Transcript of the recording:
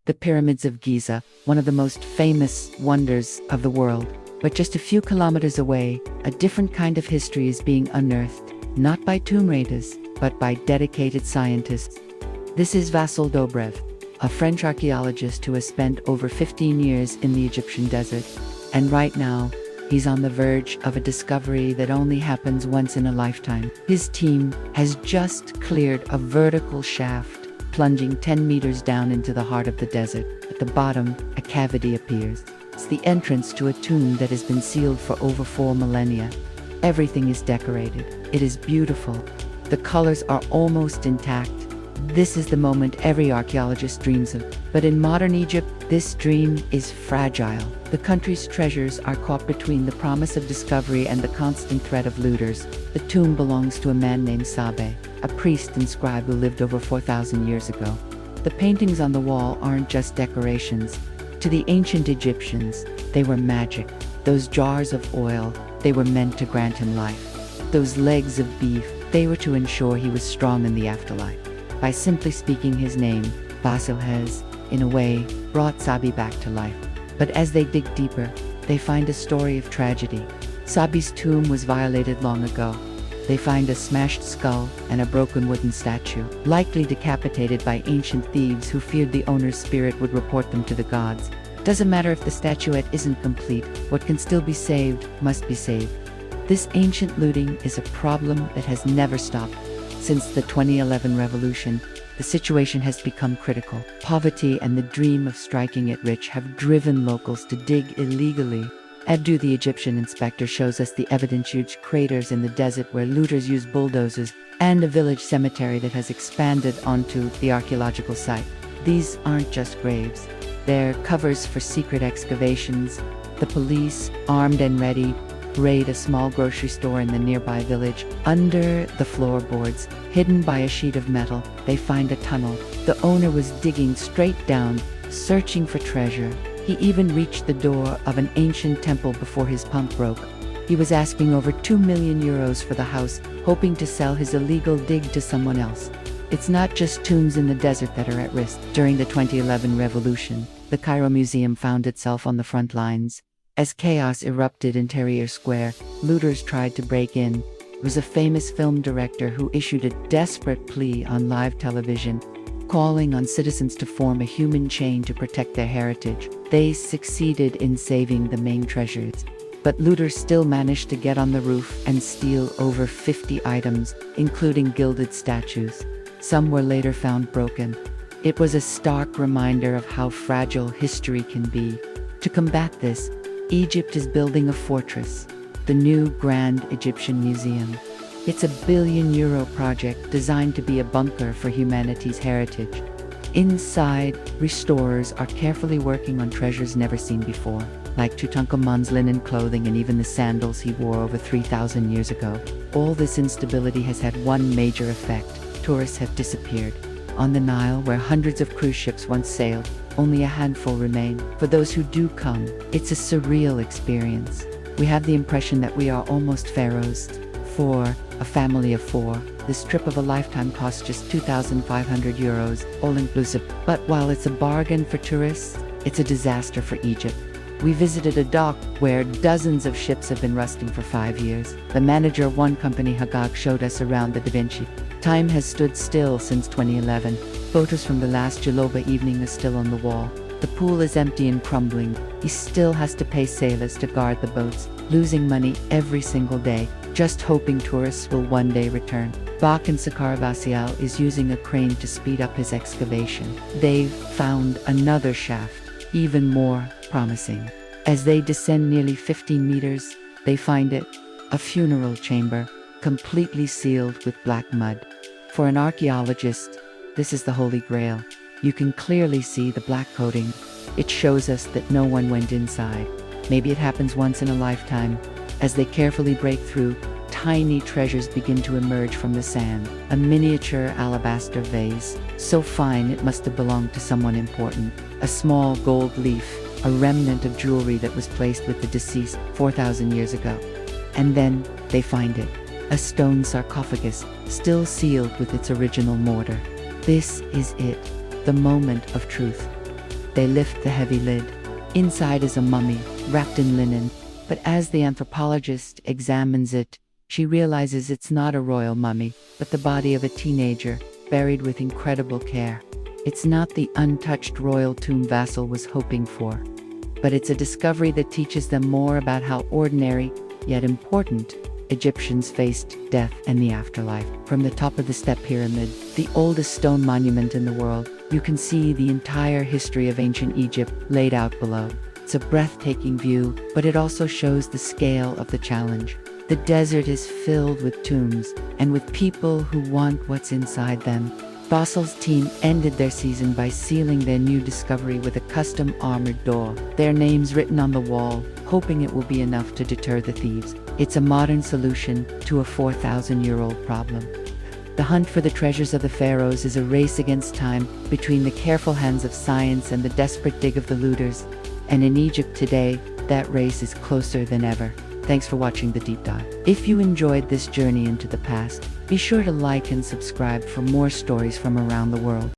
The Pyramids of Giza, one of the most famous wonders of the world. But just a few kilometers away, a different kind of history is being unearthed, not by tomb raiders, but by dedicated scientists. This is Vassil Dobrev, a French archaeologist who has spent over 15 years in the Egyptian desert. And right now, he's on the verge of a discovery that only happens once in a lifetime. His team has just cleared a vertical shaft, plunging 10 meters down into the heart of the desert. At the bottom, a cavity appears. It's the entrance to a tomb that has been sealed for over 4 millennia. Everything is decorated. It is beautiful. The colors are almost intact. This is the moment every archaeologist dreams of. But in modern Egypt, this dream is fragile. The country's treasures are caught between the promise of discovery and the constant threat of looters. The tomb belongs to a man named Sabe, a priest and scribe who lived over 4,000 years ago. The paintings on the wall aren't just decorations. To the ancient Egyptians, they were magic. Those jars of oil, they were meant to grant him life. Those legs of beef, they were to ensure he was strong in the afterlife. By simply speaking his name, Vassil has, in a way, brought Sabi back to life. But as they dig deeper, they find a story of tragedy. Sabi's tomb was violated long ago. They find a smashed skull and a broken wooden statue, likely decapitated by ancient thieves who feared the owner's spirit would report them to the gods. Doesn't matter if the statuette isn't complete, what can still be saved must be saved. This ancient looting is a problem that has never stopped. Since the 2011 revolution, the situation has become critical. Poverty and the dream of striking it rich have driven locals to dig illegally. Abdu, the Egyptian inspector, shows us the evident huge craters in the desert where looters use bulldozers, and a village cemetery that has expanded onto the archaeological site. These aren't just graves. They're covers for secret excavations. The police, armed and ready, raid a small grocery store in the nearby village. Under the floorboards, hidden by a sheet of metal, they find a tunnel. The owner was digging straight down, searching for treasure. He even reached the door of an ancient temple before his pump broke. He was asking over 2 million euros for the house, hoping to sell his illegal dig to someone else. It's not just tombs in the desert that are at risk. During the 2011 revolution, the Cairo Museum found itself on the front lines. As chaos erupted in Tahrir Square, looters tried to break in. It was a famous film director who issued a desperate plea on live television, calling on citizens to form a human chain to protect their heritage. They succeeded in saving the main treasures. But looters still managed to get on the roof and steal over 50 items, including gilded statues. Some were later found broken. It was a stark reminder of how fragile history can be. To combat this, Egypt is building a fortress, the new Grand Egyptian Museum. It's a €1 billion project designed to be a bunker for humanity's heritage. Inside, restorers are carefully working on treasures never seen before, like Tutankhamun's linen clothing and even the sandals he wore over 3,000 years ago. All this instability has had one major effect. Tourists have disappeared. On the Nile, where hundreds of cruise ships once sailed, only a handful remain. For those who do come, it's a surreal experience. We have the impression that we are almost pharaohs. For a family of 4, this trip of a lifetime costs just 2,500 euros, all-inclusive. But while it's a bargain for tourists, it's a disaster for Egypt. We visited a dock where dozens of ships have been rusting for 5 years. The manager of one company, Hagag, showed us around the Da Vinci. Time has stood still since 2011. Photos from the last Jaloba evening are still on the wall. The pool is empty and crumbling. He still has to pay sailors to guard the boats, losing money every single day, just hoping tourists will one day return. Bach and Saqqara Vassil is using a crane to speed up his excavation. They've found another shaft, even more promising. As they descend nearly 15 meters, they find it, a funeral chamber, completely sealed with black mud. For an archaeologist, this is the Holy Grail. You can clearly see the black coating. It shows us that no one went inside. Maybe it happens once in a lifetime. As they carefully break through, tiny treasures begin to emerge from the sand. A miniature alabaster vase, so fine it must have belonged to someone important. A small gold leaf, a remnant of jewelry that was placed with the deceased 4,000 years ago. And then they find it. A stone sarcophagus, still sealed with its original mortar. This is it, the moment of truth. They lift the heavy lid. Inside is a mummy, wrapped in linen, but as the anthropologist examines it, she realizes it's not a royal mummy, but the body of a teenager, buried with incredible care. It's not the untouched royal tomb Vassil was hoping for, but it's a discovery that teaches them more about how ordinary, yet important, Egyptians faced death and the afterlife. From the top of the Step Pyramid, the oldest stone monument in the world, you can see the entire history of ancient Egypt laid out below. It's a breathtaking view, but it also shows the scale of the challenge. The desert is filled with tombs, and with people who want what's inside them. Vassil's team ended their season by sealing their new discovery with a custom armored door, their names written on the wall, hoping it will be enough to deter the thieves. It's a modern solution to a 4,000-year-old problem. The hunt for the treasures of the pharaohs is a race against time between the careful hands of science and the desperate dig of the looters. And in Egypt today, that race is closer than ever. Thanks for watching the deep dive. If you enjoyed this journey into the past, be sure to like and subscribe for more stories from around the world.